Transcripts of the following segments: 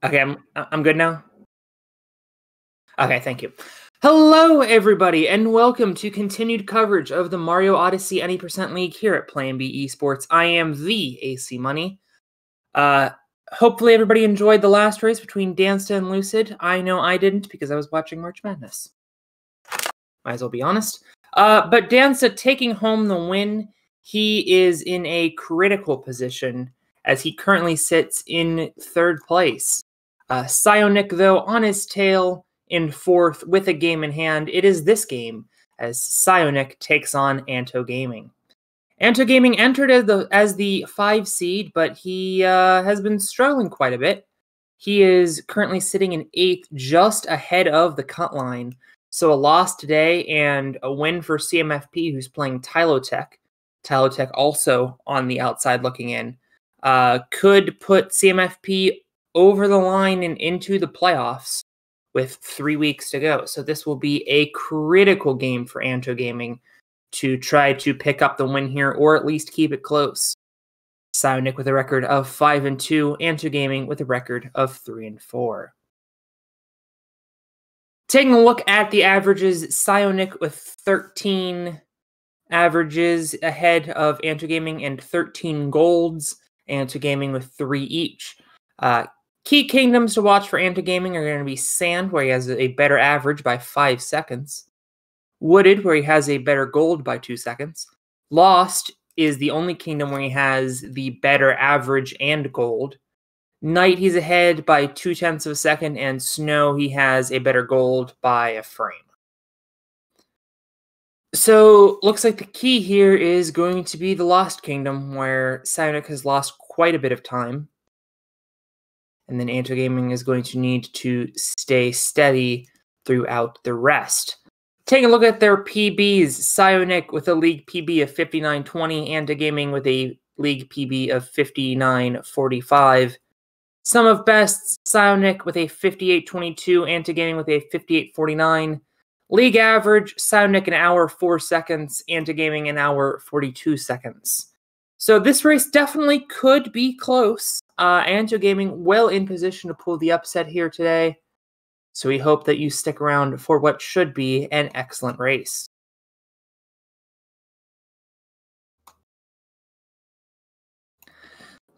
Okay, I'm good now? Okay, thank you. Hello, everybody, and welcome to continued coverage of the Mario Odyssey Any Percent League here at Plan B Esports. I am the AC Money. Hopefully everybody enjoyed the last race between Dansta and Lucid. I know I didn't because I was watching March Madness. Might as well be honest. But Dansta taking home the win. He is in a critical position as he currently sits in third place. PsioNick, though, on his tail in fourth with a game in hand. It is this game as PsioNick takes on Antogaming. Antogaming entered as the 5 seed, but he has been struggling quite a bit. He is currently sitting in 8th, just ahead of the cut line. So a loss today and a win for CMFP, who's playing Tylotech. Tylotech also on the outside looking in. Could put CMFP over the line and into the playoffs with 3 weeks to go. So this will be a critical game for Antogaming to try to pick up the win here, or at least keep it close. PsioNick with a record of 5-2, Antogaming with a record of 3-4. Taking a look at the averages, PsioNick with 13 averages ahead of Antogaming and 13 golds, Antogaming with 3 each. Key kingdoms to watch for Antogaming are going to be Sand, where he has a better average by 5 seconds. Wooded, where he has a better gold by 2 seconds. Lost is the only kingdom where he has the better average and gold. Night, he's ahead by 0.2 of a second, and Snow, he has a better gold by a frame. So, looks like the key here is going to be the Lost Kingdom, where PsioNick has lost quite a bit of time. And then Antogaming is going to need to stay steady throughout the rest. Taking a look at their PBs, PsioNick with a league PB of 59.20, Antogaming with a league PB of 59.45. Sum of bests, PsioNick with a 58.22, Antogaming with a 58.49. League average, PsioNick an hour 4 seconds, Antogaming an hour 42 seconds. So this race definitely could be close. Antogaming well in position to pull the upset here today. So we hope that you stick around for what should be an excellent race.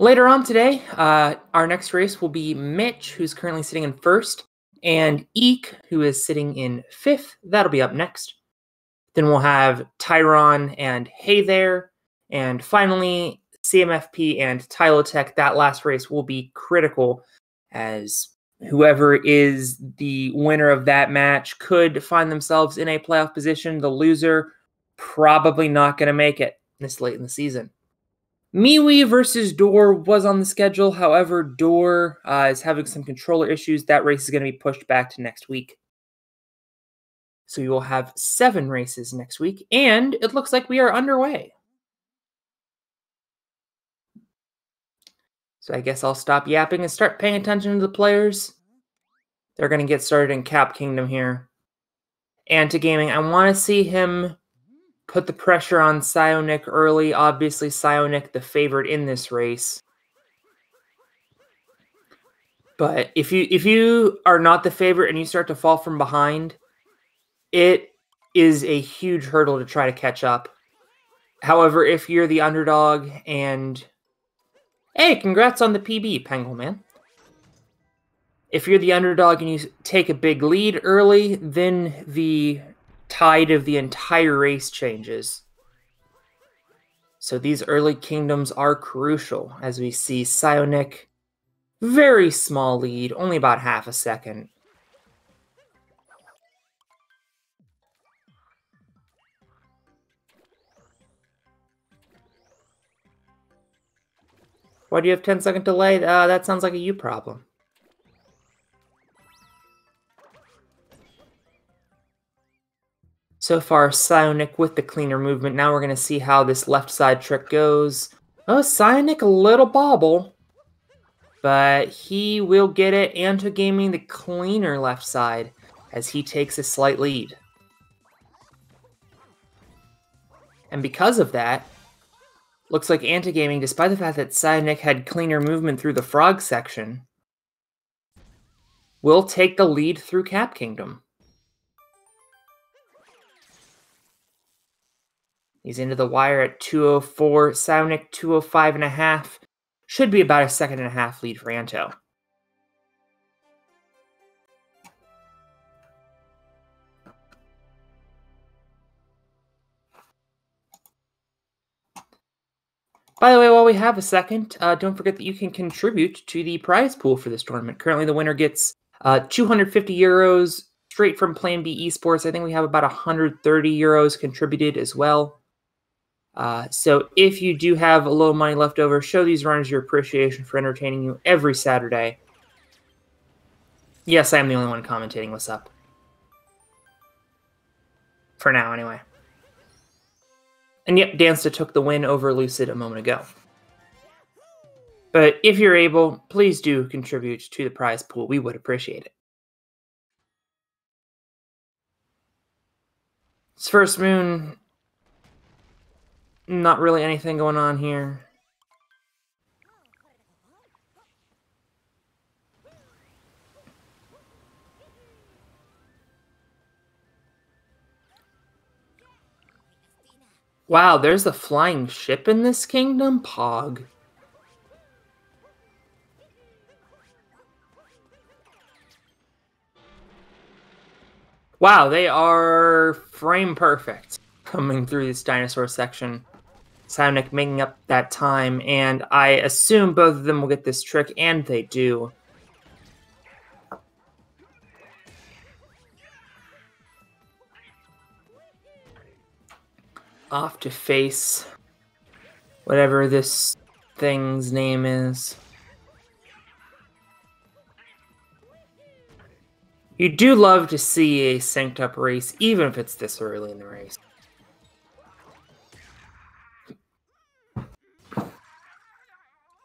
Later on today, our next race will be Mitch, who's currently sitting in first, and Eek, who is sitting in 5th. That'll be up next. Then we'll have Tyron and Hey There. And finally, CMFP and Tylotech. That last race will be critical, as whoever is the winner of that match could find themselves in a playoff position. The loser probably not going to make it this late in the season. MeWe versus Door was on the schedule. However, Door is having some controller issues. That race is going to be pushed back to next week. So we will have 7 races next week, and it looks like we are underway. So I guess I'll stop yapping and start paying attention to the players. They're going to get started in Cap Kingdom here. Antogaming, I want to see him put the pressure on PsioNick early. Obviously, PsioNick the favorite in this race. But if you are not the favorite and you start to fall from behind, it is a huge hurdle to try to catch up. However, if you're the underdog and... Hey, congrats on the PB, Penguin Man. If you're the underdog and you take a big lead early, then the tide of the entire race changes. So these early kingdoms are crucial, as we see PsioNick, very small lead, only about half a second. Why do you have 10-second delay? That sounds like a you problem. So far, PsioNick with the cleaner movement. Now we're going to see how this left side trick goes. Oh, PsioNick a little bobble. But he will get it. Antogaming the cleaner left side as he takes a slight lead. And because of that, looks like Antogaming, despite the fact that PsioNick had cleaner movement through the frog section, will take the lead through Cap Kingdom. He's into the wire at 204. PsioNick 205.5. Should be about a 1.5 lead for Anto. By the way, while we have a second, don't forget that you can contribute to the prize pool for this tournament. Currently, the winner gets 250 euros straight from Plan B Esports. I think we have about 130 euros contributed as well. So if you do have a little money left over, show these runners your appreciation for entertaining you every Saturday. Yes, I am the only one commentating what's up. For now, anyway. And yep, Dansta took the win over Lucid a moment ago. But if you're able, please do contribute to the prize pool. We would appreciate it. This first moon, not really anything going on here. Wow, there's a flying ship in this kingdom? Pog. Wow, they are frame perfect coming through this dinosaur section. PsioNick making up that time, and I assume both of them will get this trick, and they do. Off to face whatever this thing's name is. You do love to see a synced up race, even if it's this early in the race.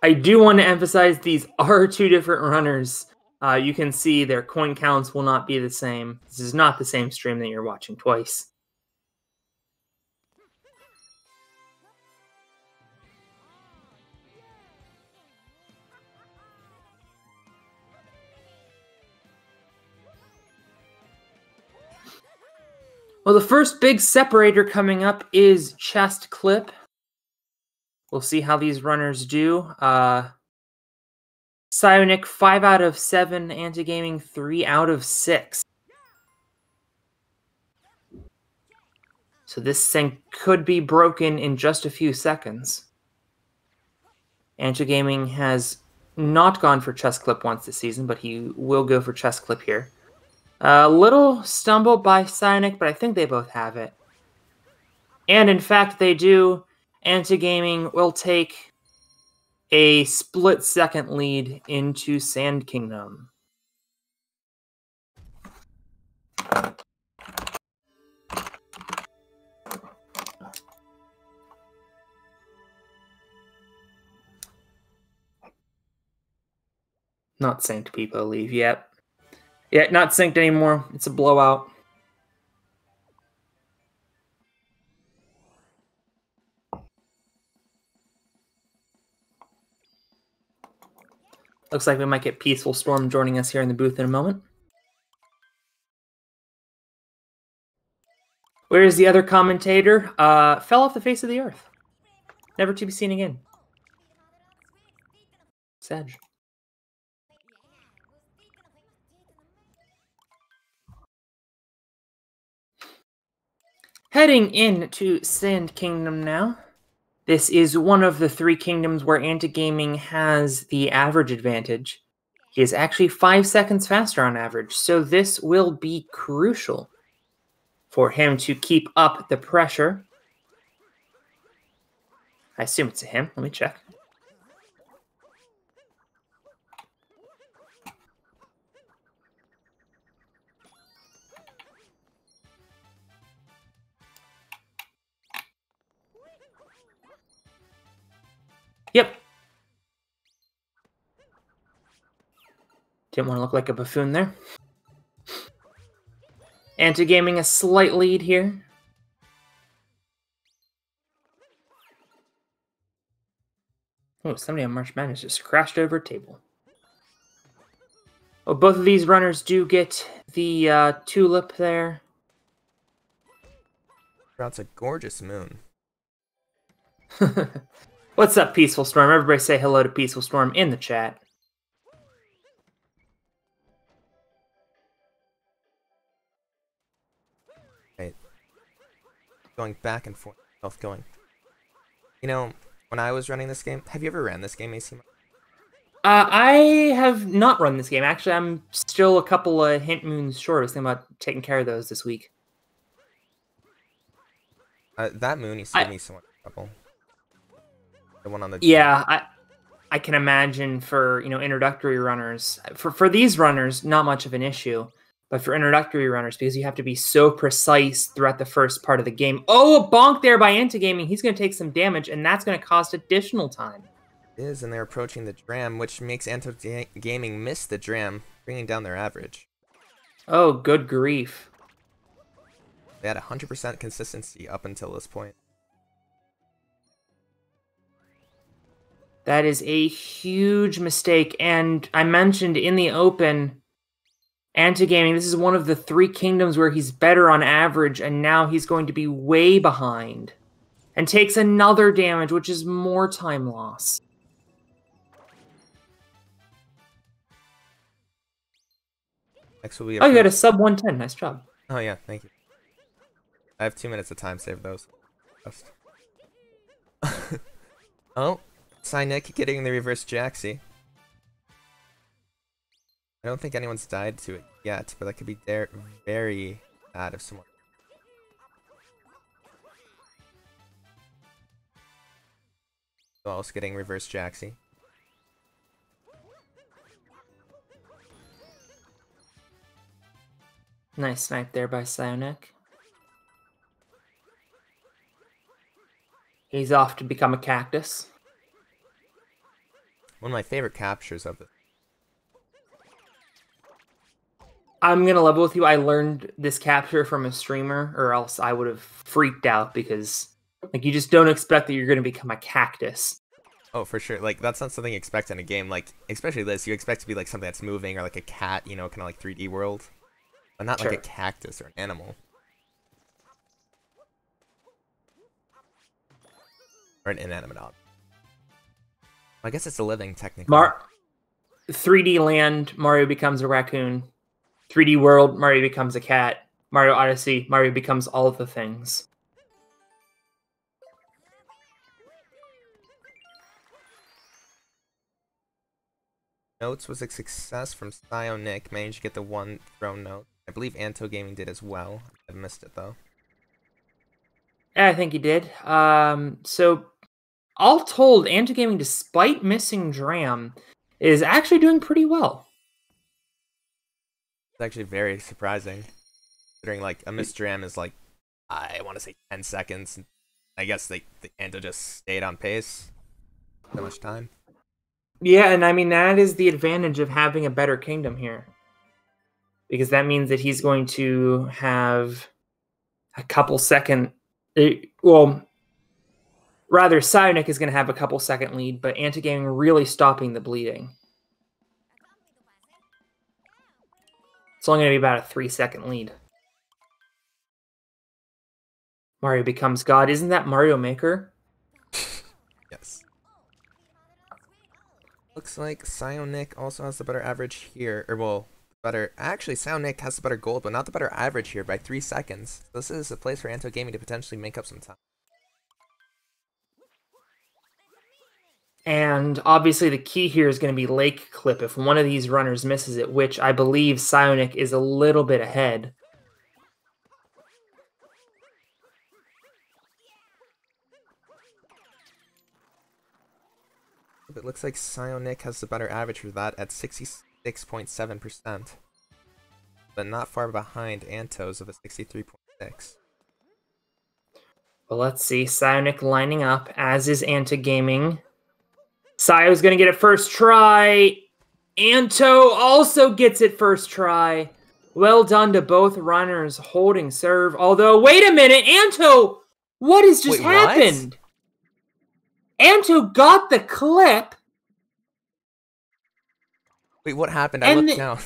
I do want to emphasize these are two different runners. You can see their coin counts will not be the same. This is not the same stream that you're watching twice. Well, the first big separator coming up is chest clip. We'll see how these runners do. PsioNick 5 out of 7, Antogaming 3 out of 6. So this thing could be broken in just a few seconds. Antogaming has not gone for chest clip once this season, but he will go for chest clip here. A little stumble by PsioNick, but I think they both have it. And in fact, they do. Antogaming will take a split-second lead into Sand Kingdom. Not synced, people leave yet. Yeah, not synced anymore. It's a blowout. Looks like we might get Peaceful Storm joining us here in the booth in a moment. Where is the other commentator? Fell off the face of the earth. Never to be seen again. Sad. Heading into Sand Kingdom now. This is one of the 3 kingdoms where Antogaming has the average advantage. He is actually 5 seconds faster on average, so this will be crucial for him to keep up the pressure. I assume it's a him. Let me check. Yep. Didn't want to look like a buffoon there. Antogaming a slight lead here. Oh, somebody on March Madness just crashed over a table. Oh, both of these runners do get the tulip there. That's a gorgeous moon. What's up, Peaceful Storm? Everybody say hello to Peaceful Storm in the chat. Right. Going back and forth. Both going. You know, when I was running this game, have you ever ran this game, AC? I have not run this game. Actually, I'm still a couple of hint moons short. I was thinking about taking care of those this week. That moon used to give me so much trouble. The one on the yeah, I can imagine for introductory runners. For these runners, not much of an issue, but for introductory runners, because you have to be so precise throughout the first part of the game. Oh, a bonk there by Antogaming. He's going to take some damage, and that's going to cost additional time. It is, and they're approaching the dram, which makes Antogaming miss the dram, bringing down their average. Oh, good grief. They had 100% consistency up until this point. That is a huge mistake, and I mentioned in the open, Antogaming, this is one of the 3 kingdoms where he's better on average, and now he's going to be way behind. And takes another damage, which is more time loss. Next will be you got a sub 110. Nice job. Oh yeah, thank you. I have 2 minutes of time save those. Oh, PsioNick getting the reverse Jaxie. I don't think anyone's died to it yet, but that could be very bad if someone... Also getting reverse Jaxie. Nice snipe there by PsioNick. He's off to become a cactus. One of my favorite captures of it. I'm going to level with you. I learned this capture from a streamer, or else I would have freaked out, because you just don't expect that you're going to become a cactus. Oh, for sure. That's not something you expect in a game. Especially this, you expect to be something that's moving, or like a cat, kind of like 3D world. But not Sure. like a cactus or an animal. Or an inanimate object. Well, I guess it's a living, technically. 3D land, Mario becomes a raccoon. 3D world, Mario becomes a cat. Mario Odyssey, Mario becomes all of the things. Notes was a success from PsioNick. Managed to get the 1 throw note. I believe Antogaming did as well. I missed it though. Yeah, I think he did. So all told, Antogaming, despite missing Dram, is actually doing pretty well. It's actually very surprising, considering a missed Dram is I want to say 10 seconds. I guess the Anto just stayed on pace. So much time. Yeah, and I mean, that is the advantage of having a better kingdom here. Because that means that he's going to have a couple second... Well, rather, PsioNick is going to have a couple second lead, but Antogaming really stopping the bleeding. It's only going to be about a 3-second lead. Mario becomes God. Isn't that Mario Maker? Yes. Looks like PsioNick also has the better average here. Or, well, better... Actually, PsioNick has the better gold, but not the better average here by 3 seconds. This is a place for Antogaming to potentially make up some time. And obviously the key here is going to be Lake Clip. If one of these runners misses it, which I believe PsioNick is a little bit ahead. It looks like PsioNick has the better average for that at 66.7%. But not far behind Anto's of a 63.6. Well, let's see. PsioNick lining up, as is Antogaming. Psio's going to get it first try. Anto also gets it first try. Well done to both runners holding serve. Although, wait a minute, Anto! What has just happened? Anto got the clip. Wait, what happened? I And looked down.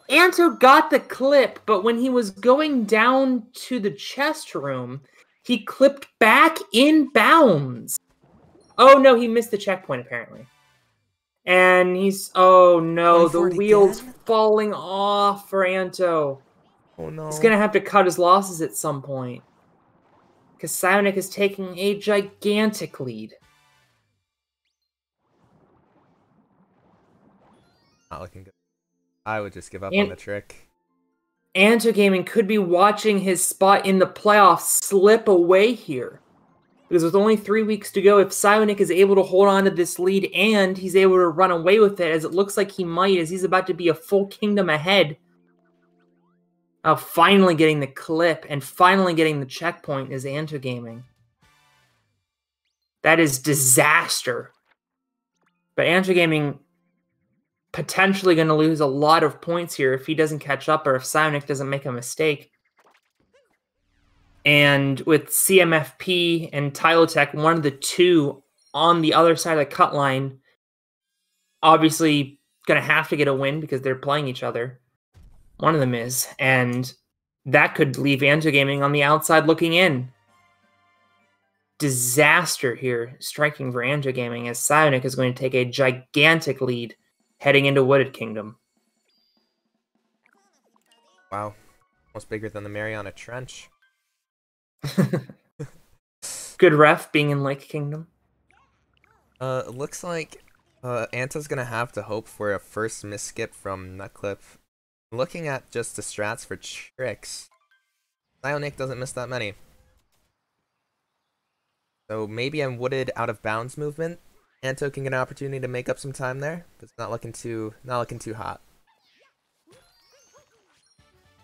Anto got the clip, but when he was going down to the chest room, he clipped back in bounds. Oh no, he missed the checkpoint apparently. And he's, oh no, the wheel's falling off for Anto. Oh no. He's gonna have to cut his losses at some point. Because PsioNick is taking a gigantic lead. Not looking good. I would just give up on the trick. Antogaming could be watching his spot in the playoffs slip away here. Because with only 3 weeks to go, if PsioNick is able to hold on to this lead and he's able to run away with it, as it looks like he might, as he's about to be a full kingdom ahead of finally getting the clip and finally getting the checkpoint, is Antogaming. That is disaster. But Antogaming potentially going to lose a lot of points here if he doesn't catch up or if PsioNick doesn't make a mistake. And with CMFP and Tylotech, one of the two on the other side of the cut line, obviously going to have to get a win because they're playing each other. One of them is. And that could leave Antogaming on the outside looking in. Disaster here, striking for Antogaming, as PsioNick is going to take a gigantic lead heading into Wooded Kingdom. Wow. Almost bigger than the Mariana Trench. Good ref being in Lake Kingdom. It looks like Anto's gonna have to hope for a first misskip from Nutclip. Looking at just the strats for tricks, PsioNick doesn't miss that many. So maybe a wooded out of bounds movement. Anto can get an opportunity to make up some time there, but it's not looking too hot.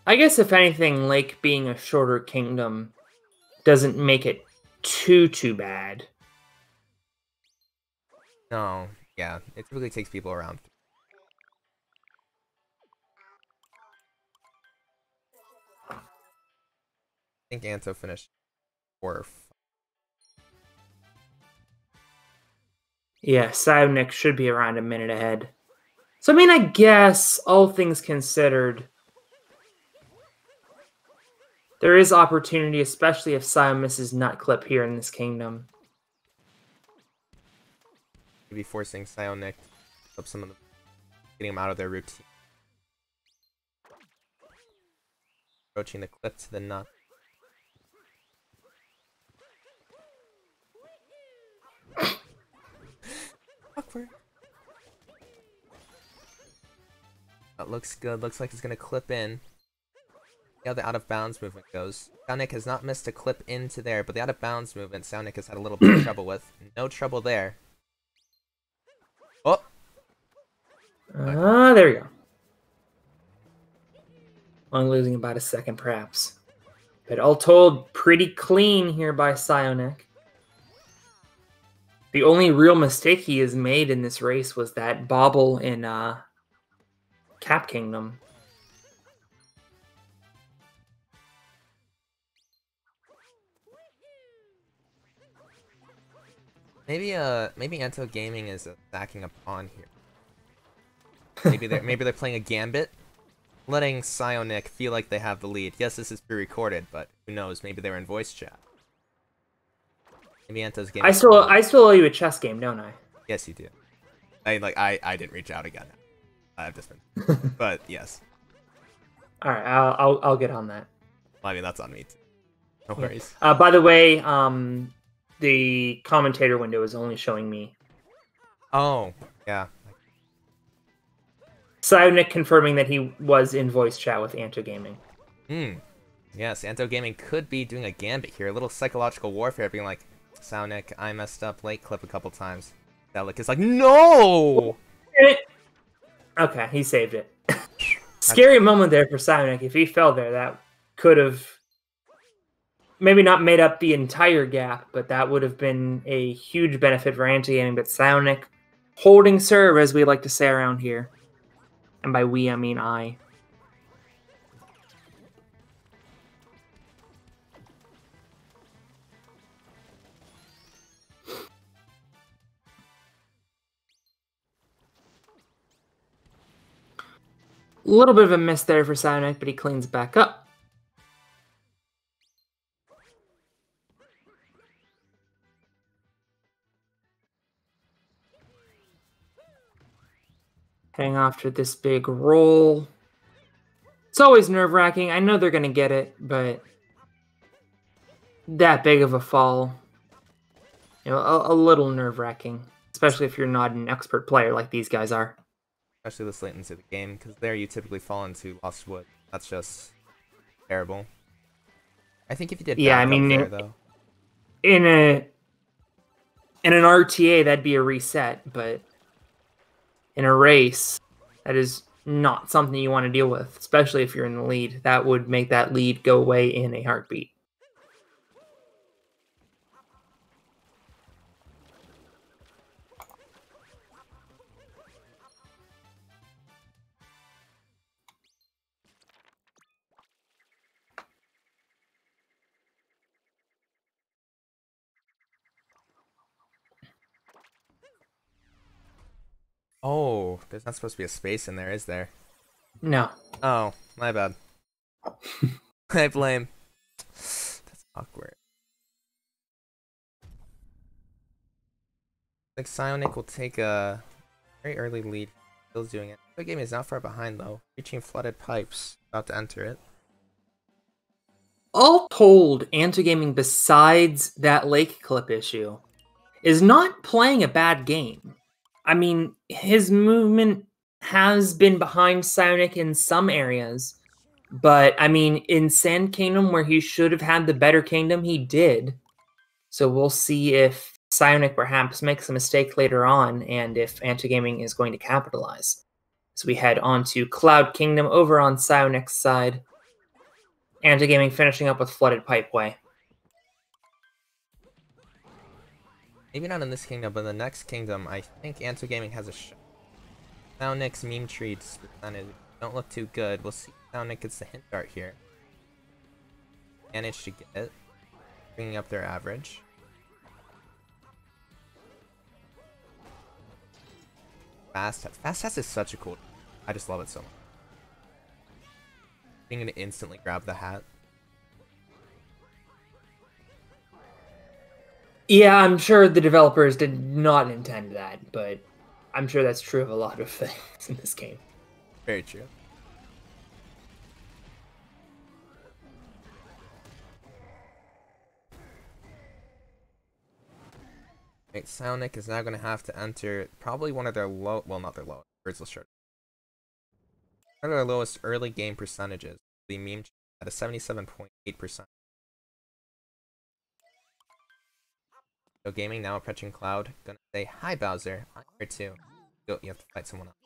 I guess if anything, Lake being a shorter kingdom doesn't make it too bad. No, yeah, it typically takes people around. I think Anto finished 4 or 5. Yeah, PsioNick should be around a minute ahead. So, I mean, I guess, all things considered, there is opportunity, especially if Psio misses Nutclip here in this kingdom. Maybe forcing PsioNick to help some of them, getting them out of their routine. Approaching the clip to the nut. Awkward. That looks good. Looks like it's gonna clip in. See how the out of bounds movement goes. PsioNick has not missed a clip into there, but the out of bounds movement PsioNick has had a little bit of trouble with. No trouble there. Oh! There we go. Only losing about a second, perhaps. But all told, pretty clean here by PsioNick. The only real mistake he has made in this race was that bobble in Cap Kingdom. Maybe Antogaming is stacking a pawn here. Maybe they're playing a gambit, letting PsioNick feel like they have the lead. Yes, this is pre-recorded, but who knows? Maybe they're in voice chat. Maybe Anto's game. I still owe you a chess game, don't I? Yes, you do. I didn't reach out again. I've just been, but yes. All right, I'll get on that. Well, I mean, that's on me too. No worries. By the way, the commentator window is only showing me. Oh, yeah. PsioNick confirming that he was in voice chat with Antogaming. Yes, Antogaming could be doing a gambit here. A little psychological warfare, being like, PsioNick, I messed up late clip a couple times. Delic is like, no! Okay, he saved it. Scary moment there for PsioNick. If he fell there, that could have maybe not made up the entire gap, but that would have been a huge benefit for Antogaming. But PsioNick holding serve, as we like to say around here. And by we, I mean I. little bit of a miss there for PsioNick, but he cleans back up. Heading off to this big roll. It's always nerve-wracking. I know they're going to get it, but that big of a fall, you know, a little nerve-wracking, especially if you're not an expert player like these guys are. Especially this late into the game, because there you typically fall into Lost Wood. That's just terrible. I think if you did yeah, I mean, there, though. In an RTA, that'd be a reset, but in a race, that is not something you want to deal with, especially if you're in the lead. That would make that lead go away in a heartbeat. Oh, there's not supposed to be a space in there, is there? No. Oh, my bad. I blame. That's awkward. Like PsioNick will take a very early lead. Still doing it. The game is not far behind though. Reaching flooded pipes. About to enter it. All told, Antogaming, besides that lake clip issue, is not playing a bad game. I mean, his movement has been behind PsioNick in some areas, but I mean, in Sand Kingdom, where he should have had the better kingdom, he did. So we'll see if PsioNick perhaps makes a mistake later on, and if Antogaming is going to capitalize. So we head on to Cloud Kingdom over on PsioNick's side. Antogaming finishing up with Flooded Pipeway. Maybe not in this kingdom, but in the next kingdom, I think Antogaming has a shot. PsioNick's meme treats don't look too good. We'll see if PsioNick gets the hint dart here. Managed to get it, bringing up their average. Fast Test is such a cool. I just love it so much. Being able to instantly grab the hat. Yeah, I'm sure the developers did not intend that, but I'm sure that's true of a lot of things in this game. Very true. Right, PsioNick is now going to have to enter probably one of their low, well, not their lowest. First, let's start. One of their lowest early game percentages. The meme at a 77.8%. So gaming now approaching Cloud. Gonna say hi Bowser. I'm here too. Go, you have to fight someone else.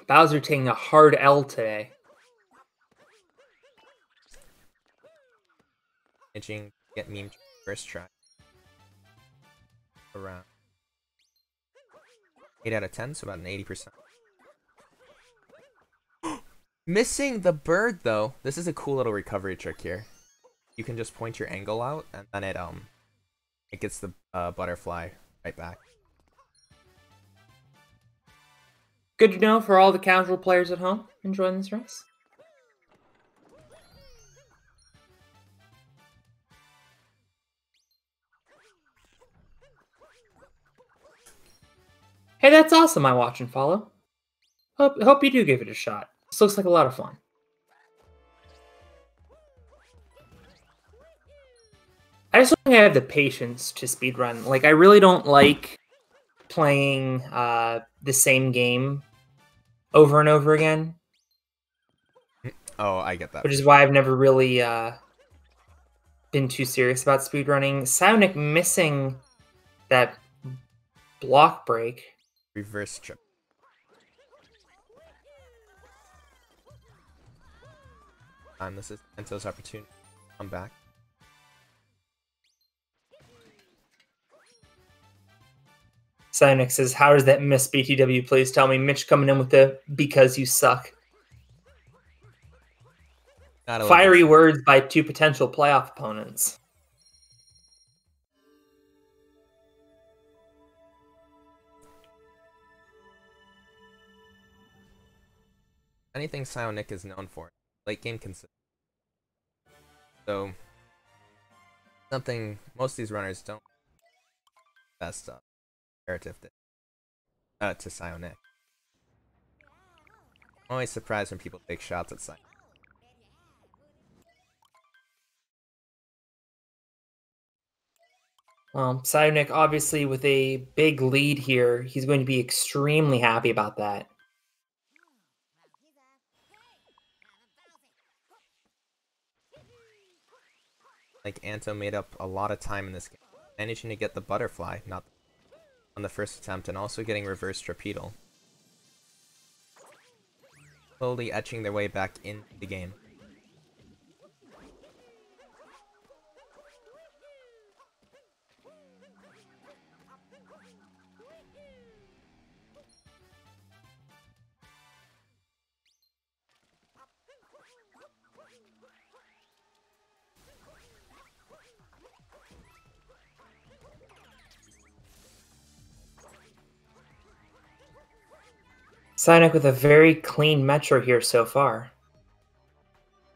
Bowser taking a hard L today. Managing to get meme first try. Around 8 out of 10, so about an 80%. Missing the bird though. This is a cool little recovery trick here. You can just point your angle out and then it gets the butterfly right back. Good to know for all the casual players at home enjoying this race. Hey, that's awesome, I watch and follow. Hope you do give it a shot. This looks like a lot of fun. I just don't think I have the patience to speedrun. Like, I really don't like playing the same game over and over again. Oh, I get that. Which is why I've never really been too serious about speedrunning. PsioNick missing that block break. Reverse trip. This is Ento's opportunity to come back. PsioNick says, how does that miss BTW? Please tell me. Mitch coming in with the because you suck. Fiery words by two potential playoff opponents. anything PsioNick is known for, late game consistency. So something most of these runners don't best up comparative to PsioNick. I'm always surprised when people take shots at PsioNick. PsioNick, obviously, with a big lead here, he's going to be extremely happy about that. Like, Anto made up a lot of time in this game, managing to get the butterfly, not on the first attempt, and also getting reverse torpedo. Slowly etching their way back into the game. PsioNick with a very clean metro here so far.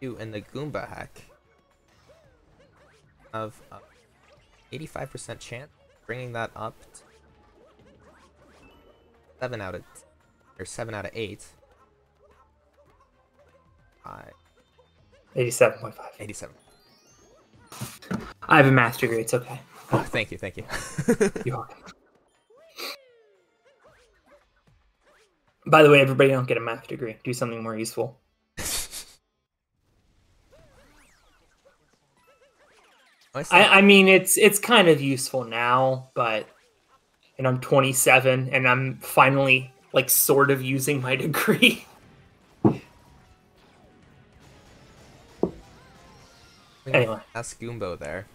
In the Goomba hack of 85% chance, bringing that up to 7 out of 8. 87.5. 87. I have a master degree. It's okay. Oh, thank you. You're welcome. By the way, everybody don't get a math degree. Do something more useful. I mean, it's kind of useful now, but and I'm 27 and I'm finally like sort of using my degree. Anyway, that's Goombo there.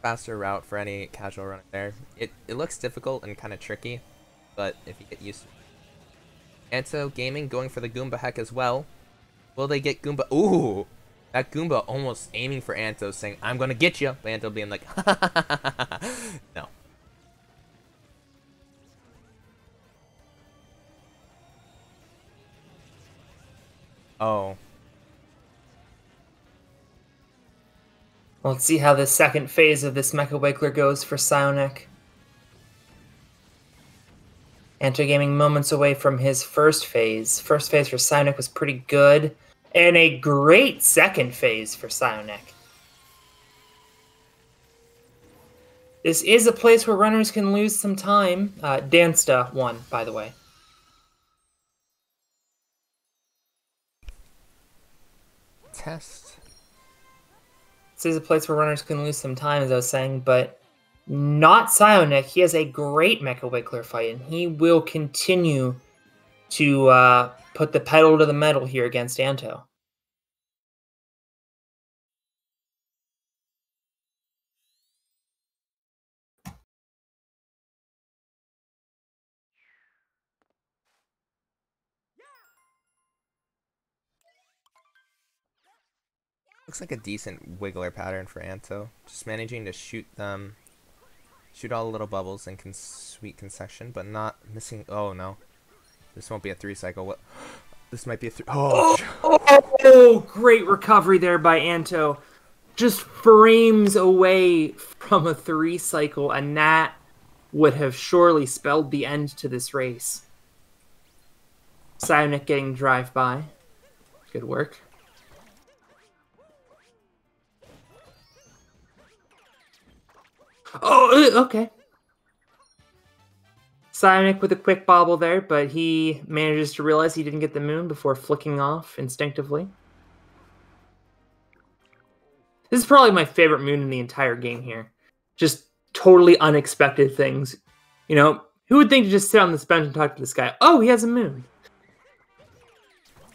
Faster route for any casual runner there. It looks difficult and kind of tricky, but if you get used to it. Antogaming going for the Goomba heck as well. Will they get Goomba? Ooh! That Goomba almost aiming for Anto, saying, I'm gonna get you! But Anto being like, no. Oh. Let's see how the second phase of this Mecha Wiggler goes for PsioNick. Antogaming moments away from his first phase. First phase for PsioNick was pretty good. And a great second phase for PsioNick. This is a place where runners can lose some time. Dansta won, by the way. Test. This is a place where runners can lose some time, as I was saying, but not PsioNick. He has a great Mecha Wiggler fight, and he will continue to put the pedal to the metal here against Anto. Looks like a decent Wiggler pattern for Anto. Just managing to shoot all the little bubbles in sweet concession, but not missing. Oh no, this won't be a 3 cycle. What? This might be a 3. Oh, great recovery there by Anto. Just frames away from a 3 cycle, and that would have surely spelled the end to this race. PsioNick getting drive-by. Good work. Oh, okay. PsioNick with a quick bobble there, but he manages to realize he didn't get the moon before flicking off instinctively. This is probably my favorite moon in the entire game here. Just totally unexpected things. You know, who would think to just sit on this bench and talk to this guy? Oh, he has a moon.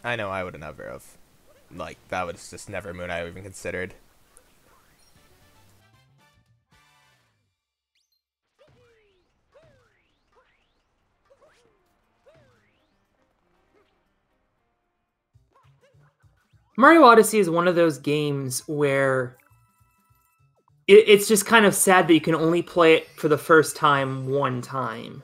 I know, I would never have. Like, that was just never a moon I even considered. Mario Odyssey is one of those games where it's just kind of sad that you can only play it for the first time one time.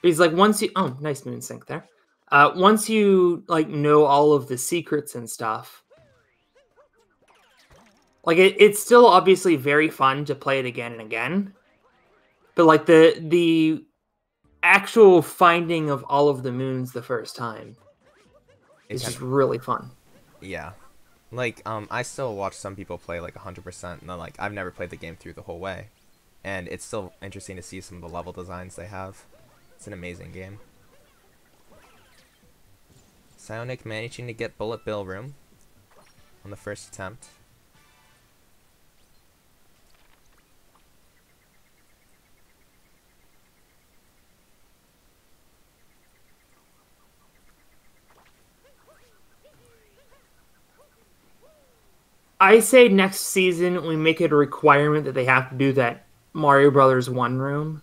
It's like once you... Oh, nice moon sync there. Once you like know all of the secrets and stuff, like it's still obviously very fun to play it again and again. But like the actual finding of all of the moons the first time is just really fun. Yeah. Like, I still watch some people play like 100%, and then, like, I've never played the game through the whole way. And it's still interesting to see some of the level designs they have. It's an amazing game. PsioNick managing to get Bullet Bill Room on the first attempt. I say next season we make it a requirement that they have to do that Mario Brothers 1 room.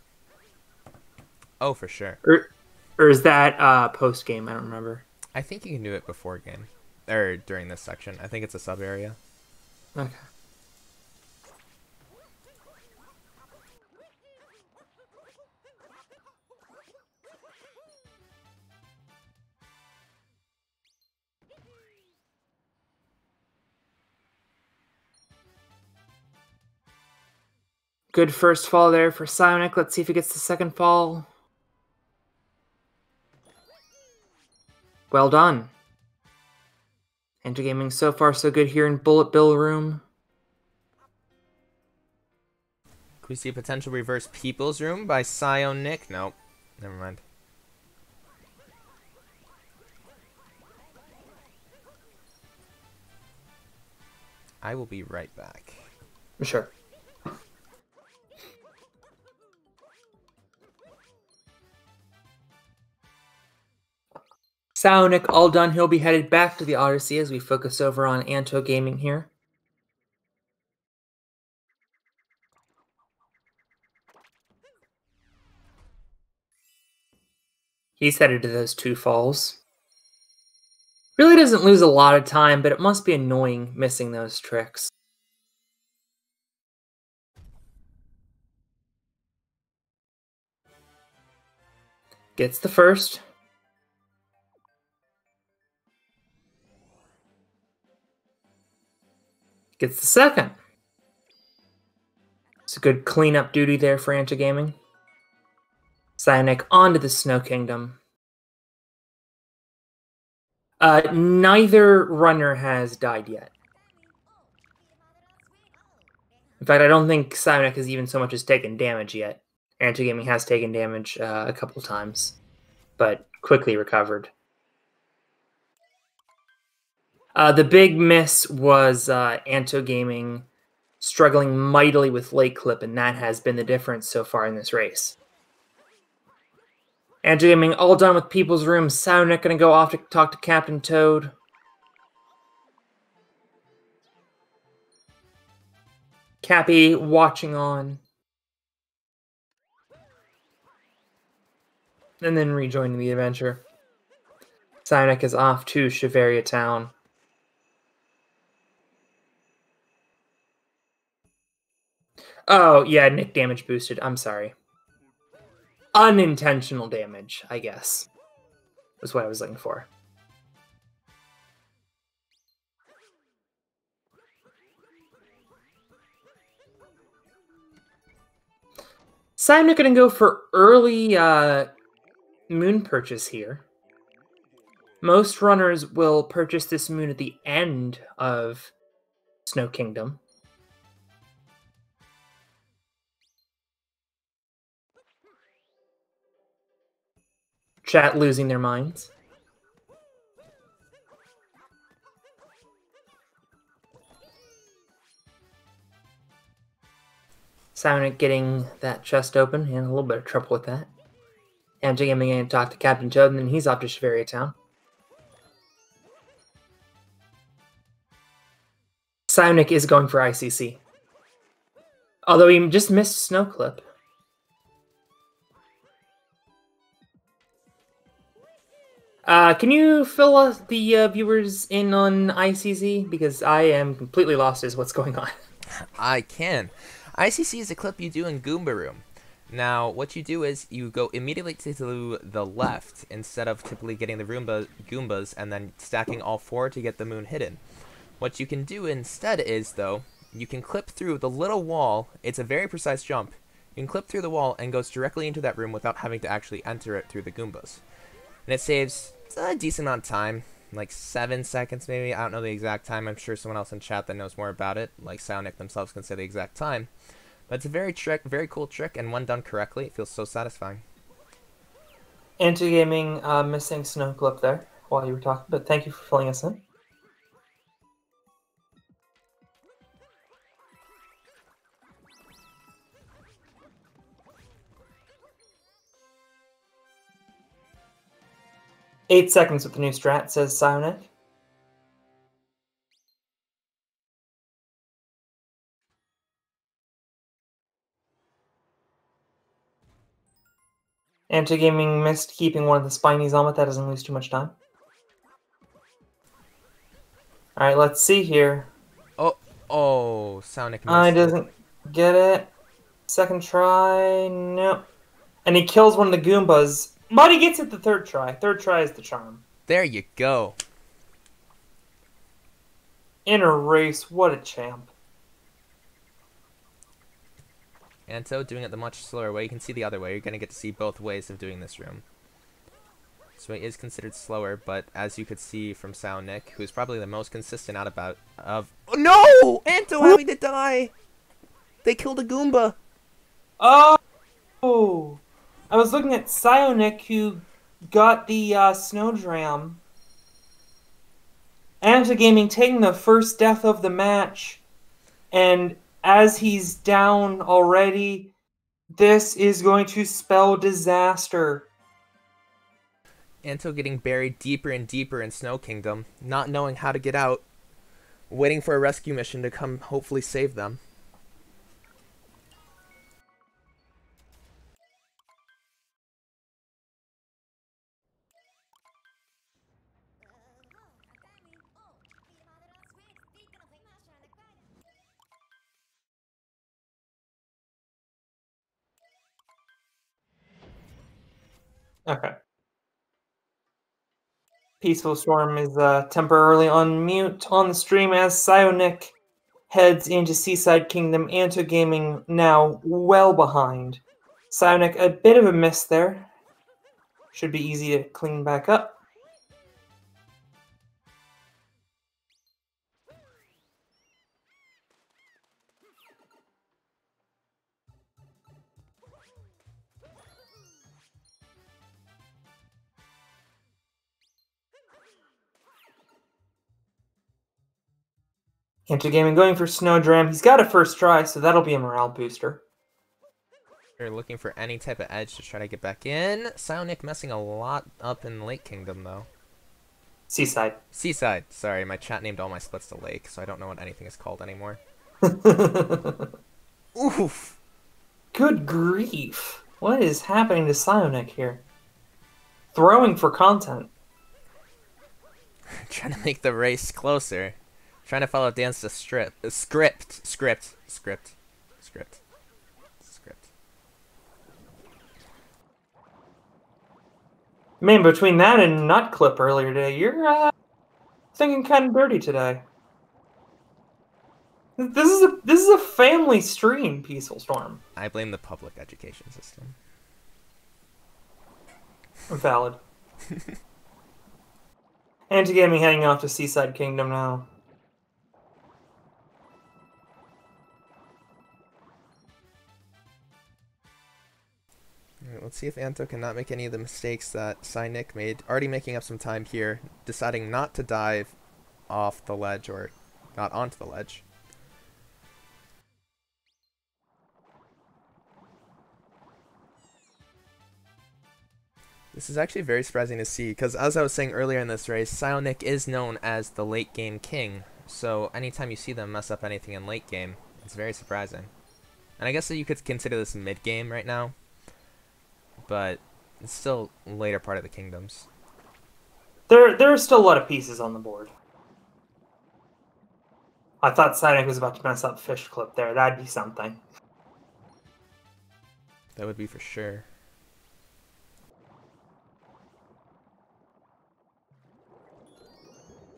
Oh, for sure. Or is that post game? I don't remember. I think you can do it before game. Or during this section. I think it's a sub area. Okay. Good first fall there for PsioNick. Let's see if he gets the second fall. Well done. Antogaming so far so good here in Bullet Bill Room. Could we see a potential reverse People's Room by PsioNick? Nope. Never mind. I will be right back. Sure. PsioNick all done. He'll be headed back to the Odyssey as we focus over on Antogaming here. He's headed to those 2 falls. Really doesn't lose a lot of time, but it must be annoying missing those tricks. Gets the first. Gets the second. It's a good cleanup duty there for Antogaming. PsioNick onto the Snow Kingdom. Neither runner has died yet. In fact, I don't think PsioNick has even so much as taken damage yet. Antogaming has taken damage a couple times, but quickly recovered. The big miss was Antogaming struggling mightily with Lake Clip, and that has been the difference so far in this race. Antogaming all done with People's Room. PsioNick going to go off to talk to Captain Toad. Cappy watching on. And then rejoining the adventure. PsioNick is off to Shiveria Town. Oh, yeah, Nick damage boosted. I'm sorry. Unintentional damage, I guess, was what I was looking for. PsioNick going to go for early moon purchase here. Most runners will purchase this moon at the end of Snow Kingdom. Chat losing their minds. PsioNick getting that chest open, and a little bit of trouble with that. Antogaming going to talk to Captain Toad, and then he's off to Shiveria Town. PsioNick is going for ICC. Although he just missed Snow Clip. Can you fill us, the viewers in on ICC? Because I am completely lost as what's going on. I can. ICC is a clip you do in Goomba Room. Now, what you do is you go immediately to the left instead of typically getting the Goombas and then stacking all 4 to get the moon hidden. What you can do instead is, though, you can clip through the little wall. It's a very precise jump. You can clip through the wall and goes directly into that room without having to actually enter it through the Goombas. And it saves a decent amount of time, like 7 seconds maybe. I don't know the exact time. I'm sure someone else in chat that knows more about it, like PsioNick themselves, can say the exact time. But it's a very cool trick, and when done correctly, it feels so satisfying. Antogaming missing snow clip there while you were talking, but thank you for filling us in. "8 seconds with the new strat," says PsioNick. Antogaming missed keeping one of the spinies on, but that doesn't lose too much time. Alright, let's see here. Oh, PsioNick missed doesn't get it. Second try, no. And he kills one of the Goombas, but he gets it the third try. Third try is the charm. There you go. In a race, what a champ. Anto doing it the much slower way. You can see the other way. You're going to get to see both ways of doing this room. This way is considered slower, but as you could see from PsioNick, who's probably the most consistent out of... Oh, no! Anto having to die! They killed a Goomba! Oh! I was looking at PsioNick, who got the Snowdram. Antogaming taking the first death of the match, and as he's down already, this is going to spell disaster. Anto getting buried deeper and deeper in Snow Kingdom, not knowing how to get out, waiting for a rescue mission to come hopefully save them. Okay. Peaceful Storm is temporarily on mute on the stream as PsioNick heads into Seaside Kingdom. Antogaming now well behind. PsioNick, a bit of a miss there. Should be easy to clean back up. Antogaming going for Snowdram. He's got a first try, so that'll be a morale booster. They're looking for any type of edge to try to get back in. PsioNick messing a lot up in Lake Kingdom, though. Seaside. Seaside. Sorry, my chat named all my splits to Lake, so I don't know what anything is called anymore. Oof! Good grief. What is happening to PsioNick here? Throwing for content. Trying to make the race closer. Trying to follow Dan's script. Man, between that and Nut Clip earlier today, you're thinking kind of dirty today. This is a family stream, Peaceful Storm. I blame the public education system. Valid. Antogaming heading off to Seaside Kingdom now. Alright, let's see if Anto cannot make any of the mistakes that PsioNick made. Already making up some time here, deciding not to dive off the ledge or not onto the ledge. This is actually very surprising to see, because as I was saying earlier in this race, PsioNick is known as the late game king, so anytime you see them mess up anything in late game, it's very surprising. And I guess that you could consider this mid game right now, but it's still later part of the kingdoms. There are still a lot of pieces on the board. I thought PsioNick was about to mess up Fish Clip there. That'd be something. That would be for sure.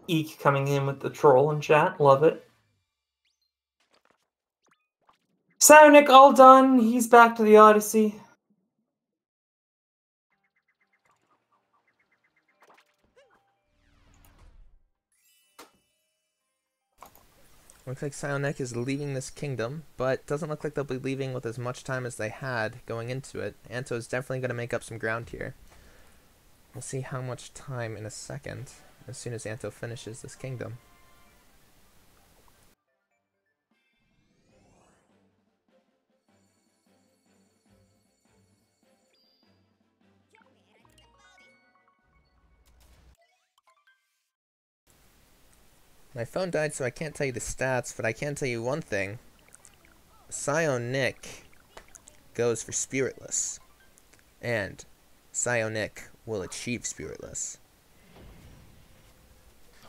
Eek coming in with the troll in chat. Love it. PsioNick all done. He's back to the Odyssey. Looks like PsioNick is leaving this kingdom, but doesn't look like they'll be leaving with as much time as they had going into it. Anto is definitely going to make up some ground here. We'll see how much time in a second, as soon as Anto finishes this kingdom. My phone died, so I can't tell you the stats, but I can tell you one thing. PsioNick goes for Spiritless, and PsioNick will achieve Spiritless.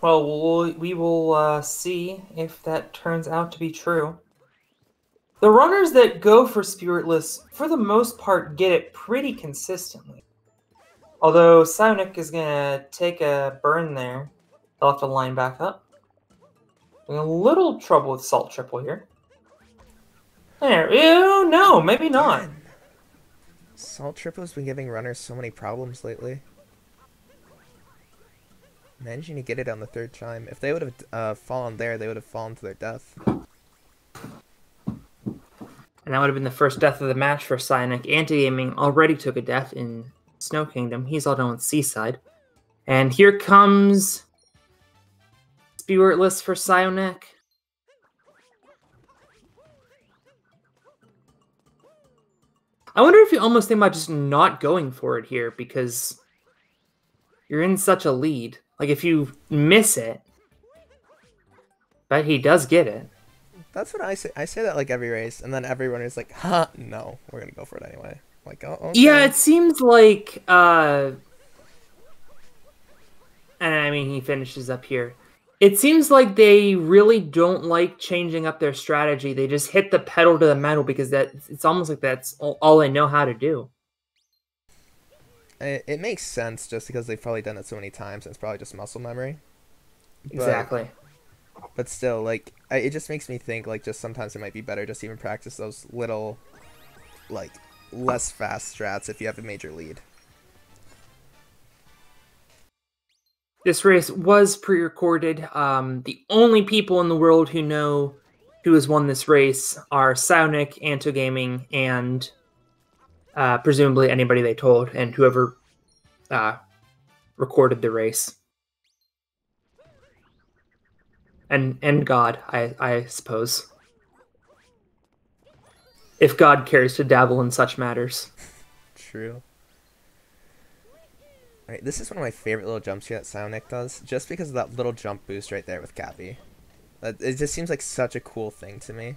Well, we will see if that turns out to be true. The runners that go for Spiritless, for the most part, get it pretty consistently. Although PsioNick is going to take a burn there. They'll have to line back up. A little trouble with Salt Triple here. There. Ew, no, maybe not. Salt Triple's been giving runners so many problems lately. Managing to get it on the third chime. If they would have fallen there, they would have fallen to their death. And that would have been the first death of the match for PsioNick. Antogaming already took a death in Snow Kingdom. He's all done with Seaside. And here comes Spiritless for PsioNick. I wonder if you almost think about just not going for it here because you're in such a lead. Like if you miss it, but he does get it. That's what I say. I say that like every race, and then every runner's like, "Huh, no, we're gonna go for it anyway." Like, oh, okay. Yeah, it seems like. And I mean, he finishes up here. It seems like they really don't like changing up their strategy. They just hit the pedal to the metal because it's almost like that's all they know how to do. It makes sense just because they've probably done it so many times, and it's probably just muscle memory. Exactly. But still, like, it just makes me think, like, just sometimes it might be better just even practice those little, like, less fast strats if you have a major lead. This race was pre-recorded. The only people in the world who know who has won this race are PsioNick, Antogaming, and presumably anybody they told, and whoever recorded the race. And God, I suppose. If God cares to dabble in such matters. True. Alright, this is one of my favorite little jumps here that PsioNick does, just because of that little jump boost right there with Cappy. It just seems like such a cool thing to me.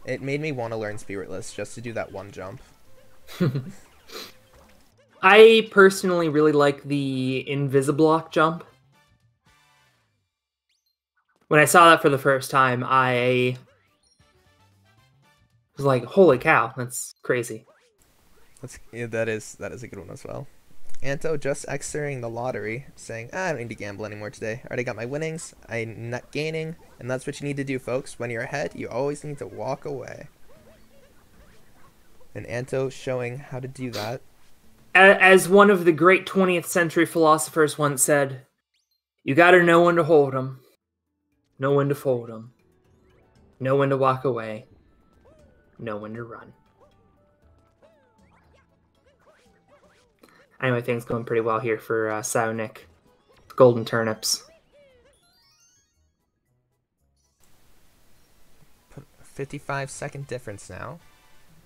It made me want to learn Spiritless just to do that one jump. I personally really like the Invisiblock jump. When I saw that for the first time, I was like, holy cow, that's crazy. That is a good one as well. Anto just exiting the lottery, saying, I don't need to gamble anymore today. I already got my winnings, I'm not gaining, and that's what you need to do, folks. When you're ahead, you always need to walk away. And Anto showing how to do that. As one of the great 20th century philosophers once said, you gotta know when to hold 'em, know when to fold 'em, know when to walk away, know when to run. Anyway, things going pretty well here for PsioNick. Golden turnips. 55-second difference now.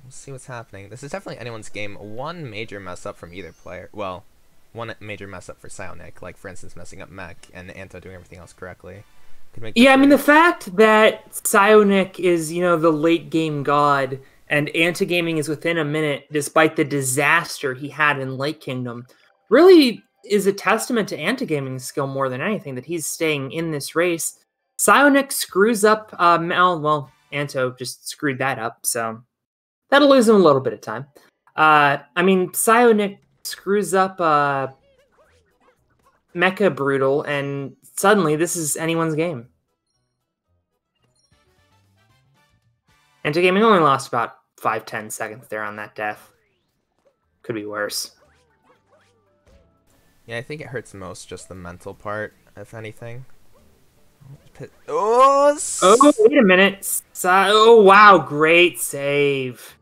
We'll see what's happening. This is definitely anyone's game. One major mess up from either player. Well, one major mess up for PsioNick, like for instance messing up Mech and Anto doing everything else correctly. Yeah, I mean the fact that PsioNick is, you know, the late game god and Antogaming is within a minute despite the disaster he had in Lake Kingdom really is a testament to Antogaming's skill more than anything, that he's staying in this race. PsioNick screws up, well, Anto just screwed that up, so that'll lose him a little bit of time. I mean, PsioNick screws up Mecha Brutal, and suddenly this is anyone's game. Antogaming only lost about 5-10 seconds there on that death. Could be worse. Yeah, I think it hurts most just the mental part, if anything. Oh, wait a minute. Oh, wow. Great save.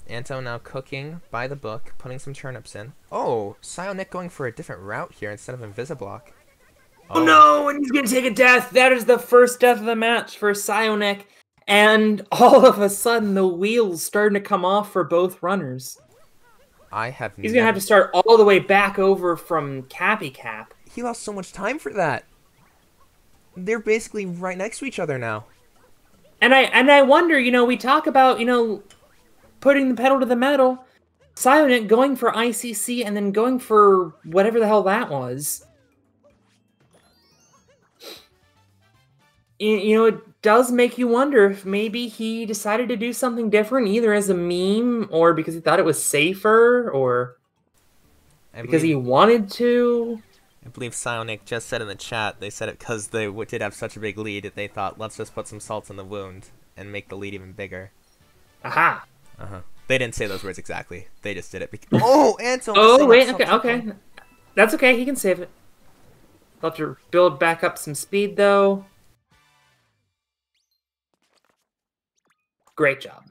Anto now cooking by the book, putting some turnips in. Oh, PsioNick going for a different route here instead of Invisiblock. Oh no, and he's going to take a death. That is the first death of the match for PsioNick. And all of a sudden, the wheels starting to come off for both runners. He's going to have to start all the way back over from Cappy Cap. He lost so much time for that. They're basically right next to each other now. And I wonder, we talk about, putting the pedal to the metal. PsioNick going for ICC and then going for whatever the hell that was. It does make you wonder if maybe he decided to do something different, either as a meme or because he thought it was safer or because he wanted to. I believe PsioNick just said in the chat, they said it because they did have such a big lead that they thought, let's just put some salt in the wound and make the lead even bigger. Aha. They didn't say those words exactly. They just did it. Anto. Oh, wait, okay. That's okay, he can save it. They'll have to build back up some speed, though. Great job.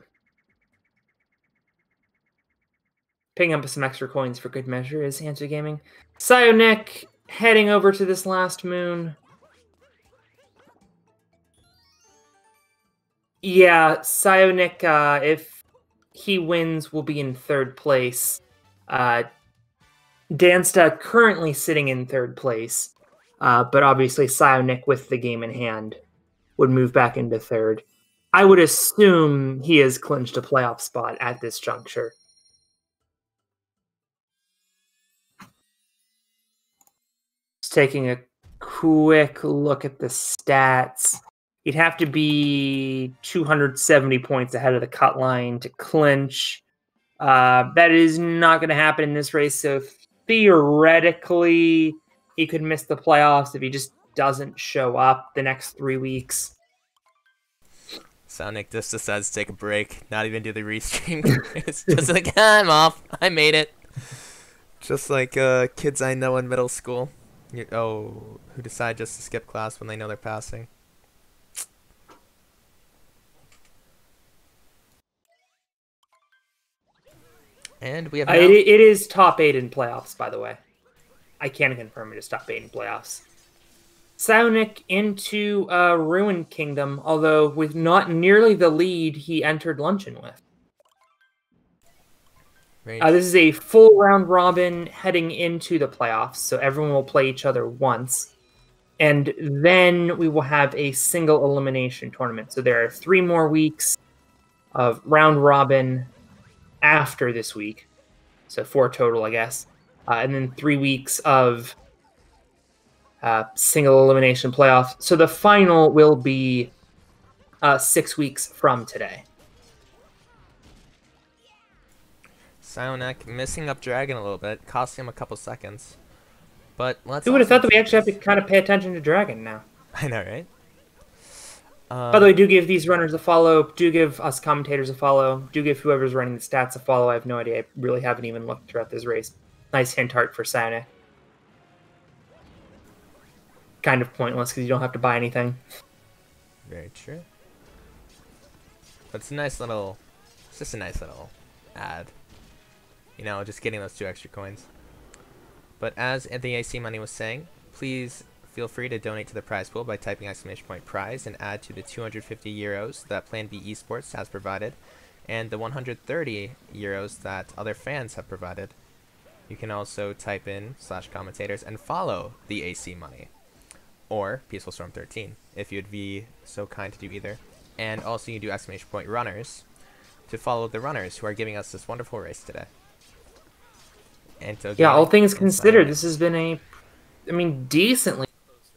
Picking up some extra coins for good measure is Antogaming. PsioNick heading over to this last moon. Yeah, PsioNick, if he wins, will be in third place. Dansta currently sitting in third place, but obviously PsioNick with the game in hand would move back into third. I would assume he has clinched a playoff spot at this juncture. Just taking a quick look at the stats. He'd have to be 270 points ahead of the cut line to clinch. That is not going to happen in this race, so theoretically, he could miss the playoffs if he just doesn't show up the next 3 weeks. PsioNick just decides to take a break, not even do the restream. It's just like, I'm off. I made it. Just like kids I know in middle school. Who decide just to skip class when they know they're passing. And we have it is top 8 in playoffs, by the way. I can confirm it is top 8 in playoffs. PsioNick into Ruined Kingdom, although with not nearly the lead he entered Luncheon with. This is a full round robin heading into the playoffs, so everyone will play each other once. And then we will have a single elimination tournament. So there are 3 more weeks of round robin after this week. So 4 total, I guess. And then 3 weeks of single elimination playoff. So the final will be 6 weeks from today. PsioNick missing up Dragon a little bit, costing him a couple seconds. But who would have thought that we actually have to kind of pay attention to Dragon now? I know, right? By the way, do give these runners a follow. Do give us commentators a follow. Do give whoever's running the stats a follow. I have no idea. I really haven't even looked throughout this race. Nice hint heart for PsioNick. Kind of pointless because you don't have to buy anything. Very true. But it's a nice little... It's just a nice little ad. Just getting those 2 extra coins. But as the AC Money was saying, please feel free to donate to the prize pool by typing !prize and add to the 250 euros that Plan B Esports has provided and the 130 euros that other fans have provided. You can also type in /commentators and follow the AC Money or Peaceful Storm 13 if you'd be so kind to do either. And also you do !runners to follow the runners who are giving us this wonderful race today. Yeah, all things considered, this has been decently close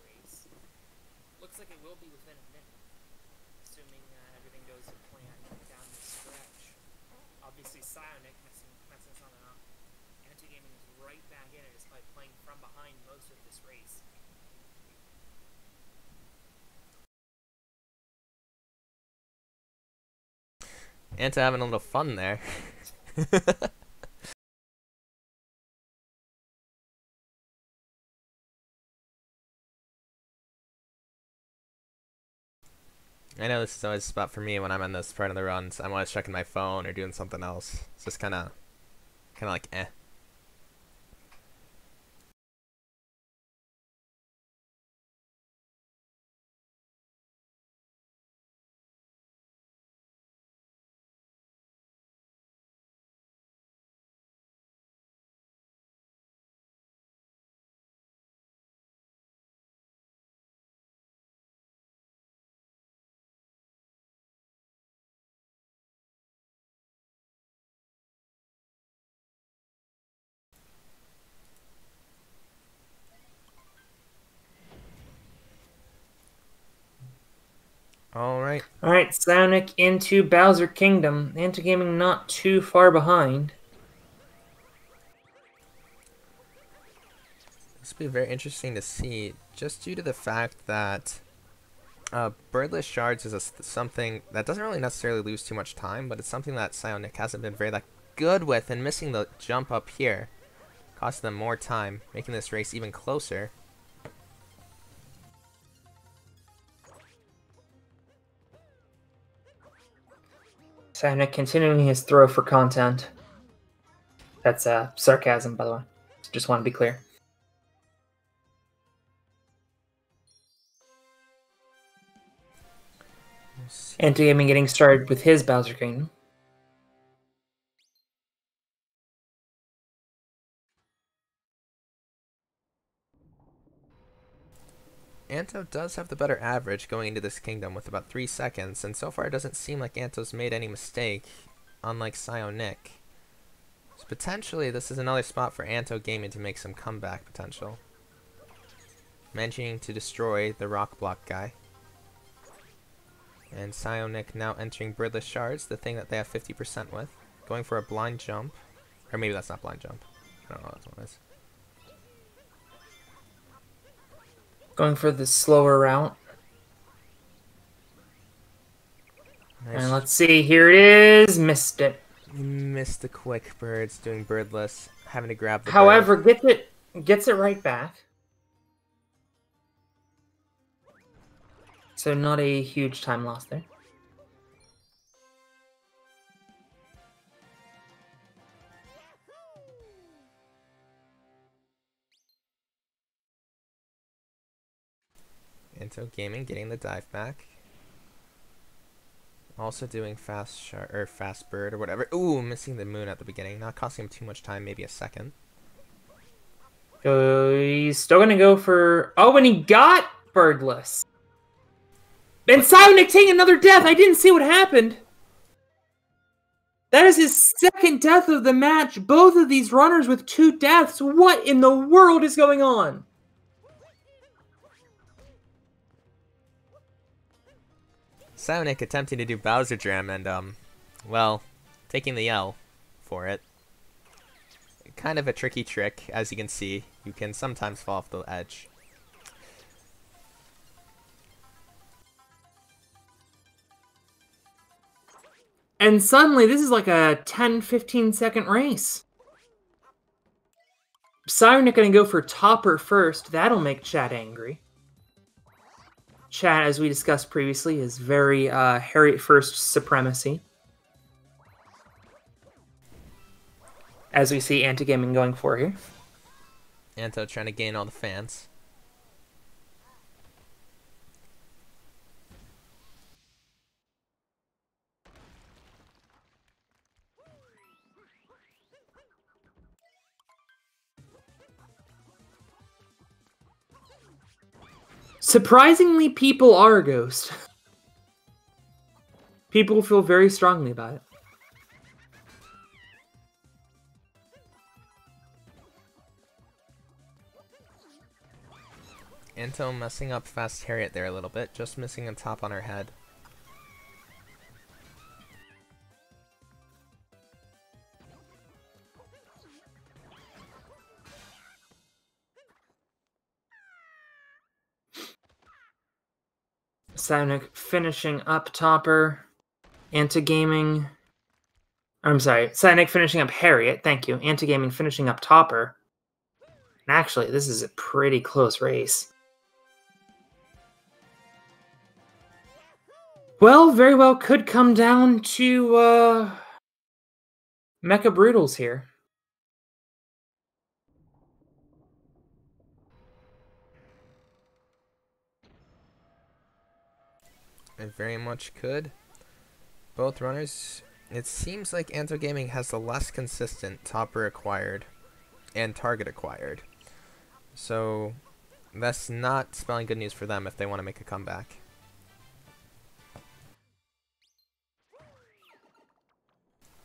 Anto having a little fun there. I know this is always a spot for me when I'm on this part of the runs. I'm always checking my phone or doing something else. It's just kind of like eh. Alright. Alright, PsioNick into Bowser Kingdom. Antogaming not too far behind. This will be very interesting to see, just due to the fact that birdless shards is something that doesn't really necessarily lose too much time, but it's something that PsioNick hasn't been very good with, and missing the jump up here costs them more time, making this race even closer. PsioNick continuing his throw for content. That's sarcasm, by the way. Just want to be clear. Antogaming getting started with his Bowser Kingdom. Anto does have the better average going into this kingdom with about 3 seconds, and so far it doesn't seem like Anto's made any mistake, unlike PsioNick. So potentially this is another spot for Antogaming to make some comeback potential. Managing to destroy the rock block guy. And PsioNick now entering birdless shards, the thing that they have 50% with. Going for a blind jump. Or maybe that's not blind jump. I don't know what that one is. Going for the slower route. Nice. And let's see, here it is. Missed it. You missed the quick birds doing birdless, having to grab the However, bird. gets it right back. So not a huge time loss there. Antogaming getting the dive back. Also doing fast bird or whatever. Ooh, missing the moon at the beginning. Not costing him too much time, maybe a second. He's still gonna go for... Oh, and he got birdless. And PsioNick taking another death. I didn't see what happened. That is his second death of the match. Both of these runners with 2 deaths. What in the world is going on? PsioNick attempting to do Bowser Jam and, well, taking the L for it. Kind of a tricky trick, as you can see. You can sometimes fall off the edge. And suddenly, this is like a 10-15 second race. PsioNick gonna go for topper first. That'll make Chad angry. Chad, as we discussed previously, is very Harriet first supremacy. As we see Antogaming going for here. Anto trying to gain all the fans. Surprisingly, people are a ghost. People feel very strongly about it. Anto messing up Fast Harriet there a little bit, just missing a top on her head. PsioNick finishing up topper. Antogaming. I'm sorry. PsioNick finishing up Harriet. Thank you. Antogaming finishing up topper. And actually, this is a pretty close race. Well, very well could come down to Mecha Brutals here. It very much could. Both runners, it seems like Antogaming has the less consistent topper acquired and target acquired. So that's not spelling good news for them if they want to make a comeback.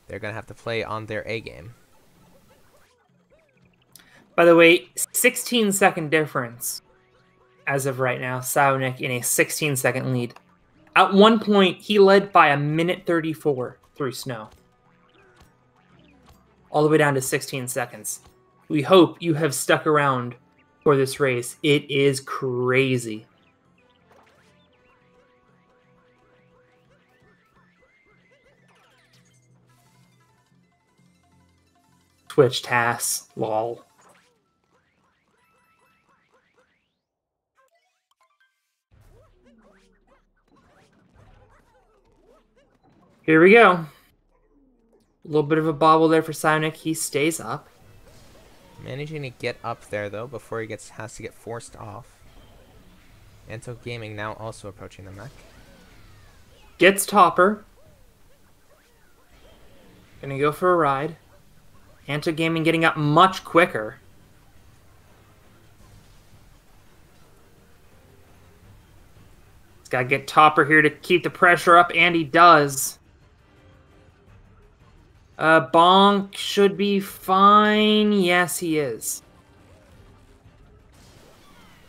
They're going to have to play on their A game. By the way, 16-second difference as of right now. PsioNick in a 16-second lead. At one point, he led by a minute 34 through snow. All the way down to 16 seconds. We hope you have stuck around for this race. It is crazy. Twitch TAS, lol. Here we go. A little bit of a bobble there for PsioNick. He stays up. Managing to get up there though before he has to get forced off. Antogaming now also approaching the mech. Gets topper. Gonna go for a ride. Antogaming getting up much quicker. He's gotta get topper here to keep the pressure up, and he does. Bonk should be fine. Yes, he is.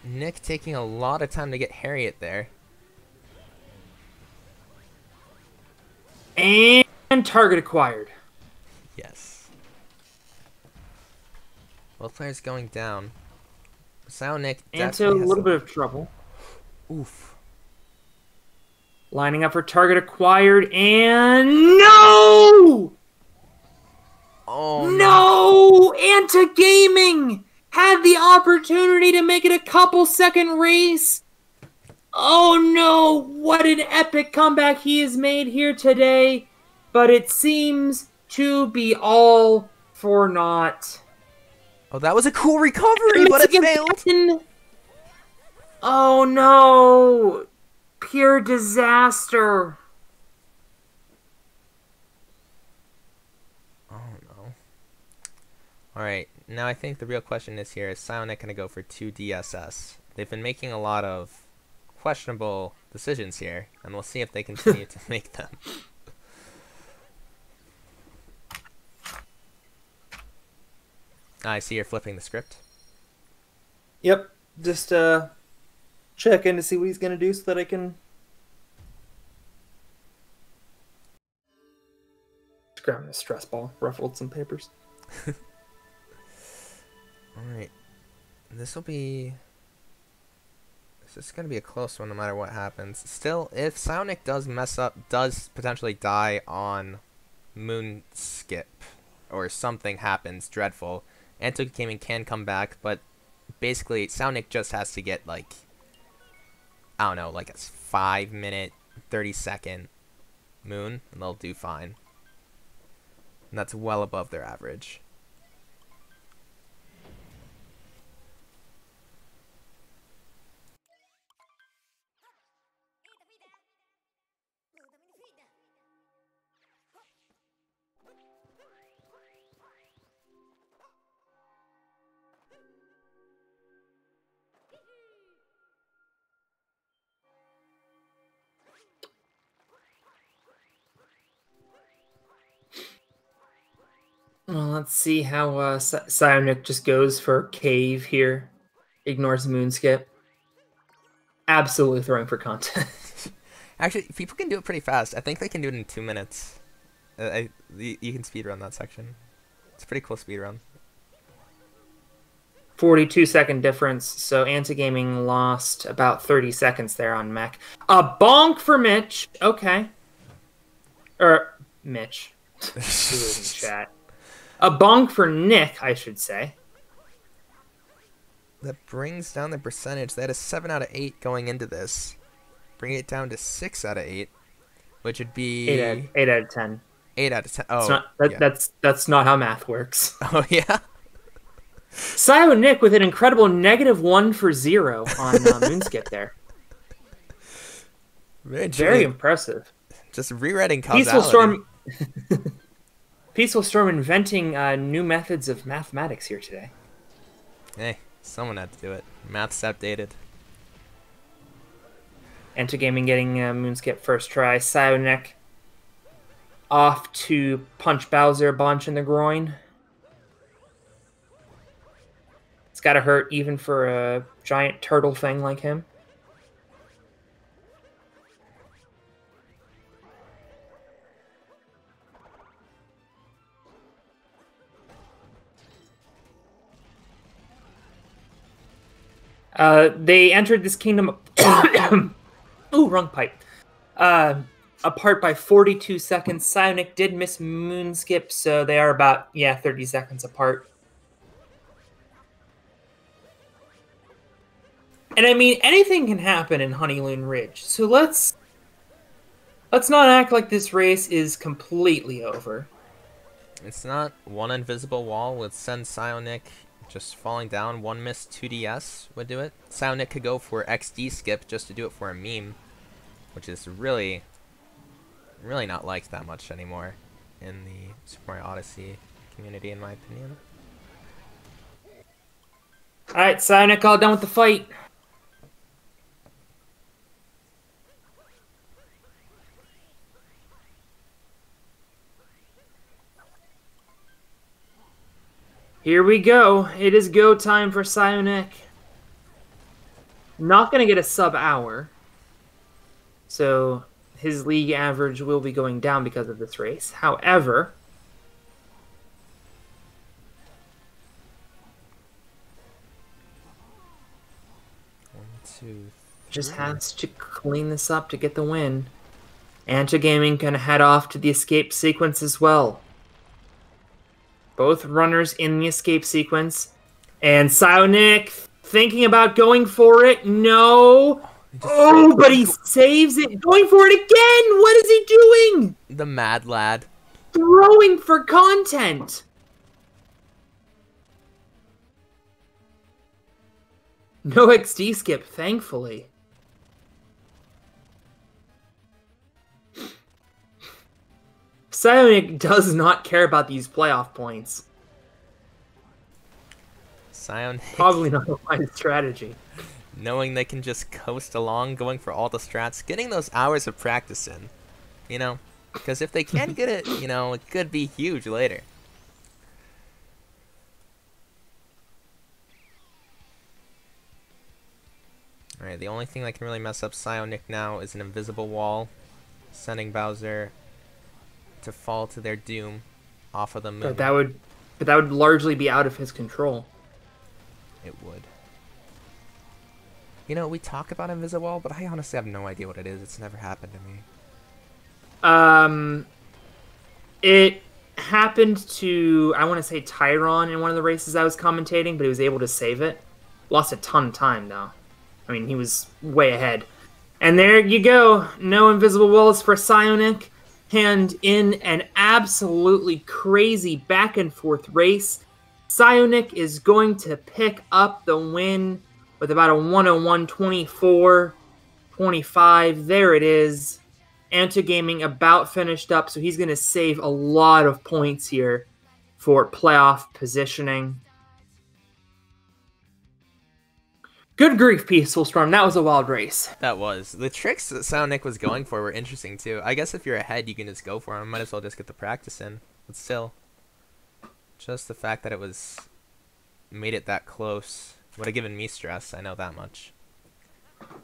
Nick taking a lot of time to get Harriet there. And target acquired. Yes. Both players going down. PsioNick Anto, a little bit of trouble. Oof. Lining up for target acquired, and no! Oh no! Antogaming had the opportunity to make it a couple-second race. Oh no! What an epic comeback he has made here today. But it seems to be all for naught. Oh, that was a cool recovery, but it failed. Oh no! Pure disaster. Alright, now I think the real question is here, is PsioNick going to go for 2 DSS? They've been making a lot of questionable decisions here, and we'll see if they continue to make them. I see you're flipping the script. Yep, just checking to see what he's going to do so that I can... Just grabbing a stress ball, ruffled some papers. Alright. This is going to be a close one no matter what happens. Still, if PsioNick does mess up, does potentially die on Moon Skip, or something happens dreadful, Antogaming can come back, but basically PsioNick just has to get, like, I don't know, like a 5-minute, 30-second Moon, and they'll do fine. And that's well above their average. Well, let's see how PsioNick just goes for cave here. Ignores Moonskip. Absolutely throwing for content. Actually, people can do it pretty fast. I think they can do it in 2 minutes. You can speedrun that section. It's a pretty cool speedrun. 42-second difference, so Antogaming lost about 30 seconds there on Mech. A bonk for Mitch. Okay. Mitch. Who is in chat? A bonk for Nick, I should say. That brings down the percentage. They had a 7 out of 8 going into this. Bring it down to 6 out of 8, which would be 8 out of 10. 8 out of 10. Oh, that's not how math works. Oh yeah. PsioNick with an incredible -1 for 0 on Moonskip there. Very impressive. Just rewriting causality. Peaceful Storm inventing new methods of mathematics here today. Hey, someone had to do it. Math's outdated. Antogaming getting Moonskip first try. PsioNick off to punch Bowser a bunch in the groin. It's gotta hurt even for a giant turtle thing like him. They entered this kingdom... Ooh, wrong pipe. Apart by 42 seconds. PsioNick did miss Moonskip, so they are about, 30 seconds apart. And I mean, anything can happen in Honeyloon Ridge, so let's not act like this race is completely over. It's not one invisible wall would send PsioNick just falling down. One missed 2DS would do it. PsioNick could go for XD skip just to do it for a meme, which is really not liked that much anymore in the Super Mario Odyssey community, in my opinion. Alright, PsioNick all done with the fight. Here we go. It is go time for PsioNick. Not going to get a sub-hour. So his league average will be going down because of this race. However, just has to clean this up to get the win. Antogaming can head off to the escape sequence as well. Both runners in the escape sequence. And PsioNick thinking about going for it. No. Oh, but he saves it. Going for it again. What is he doing? The mad lad. Throwing for content. No XD skip, thankfully. PsioNick does not care about these playoff points. PsioNick. Probably not a wise strategy. Knowing they can just coast along, going for all the strats, getting those hours of practice in, you know? Because if they can't get it, you know, it could be huge later. Alright, the only thing that can really mess up PsioNick now is an invisible wall, sending Bowser to fall to their doom off of the moon. But that would largely be out of his control. It would. You know, we talk about invisible wall, but I honestly have no idea what it is. It's never happened to me. It happened to, I want to say, Tyron in one of the races I was commentating, but he was able to save it. Lost a ton of time, though. I mean, he was way ahead. And there you go. No invisible walls for PsioNick. And in an absolutely crazy back-and-forth race, PsioNick is going to pick up the win with about a 101-24-25. There it is. Antogaming about finished up, so he's going to save a lot of points here for playoff positioning. Good grief, Peaceful Storm. That was a wild race. That was. The tricks that PsioNick was going for were interesting, too. I guess if you're ahead, you can just go for them. Might as well just get the practice in. But still, just the fact that it was made it that close would have given me stress. I know that much.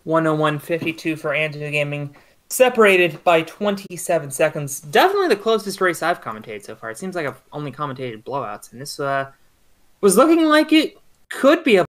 101-52 for Antogaming. Separated by 27 seconds. Definitely the closest race I've commentated so far. It seems like I've only commentated blowouts. And this was looking like it could be a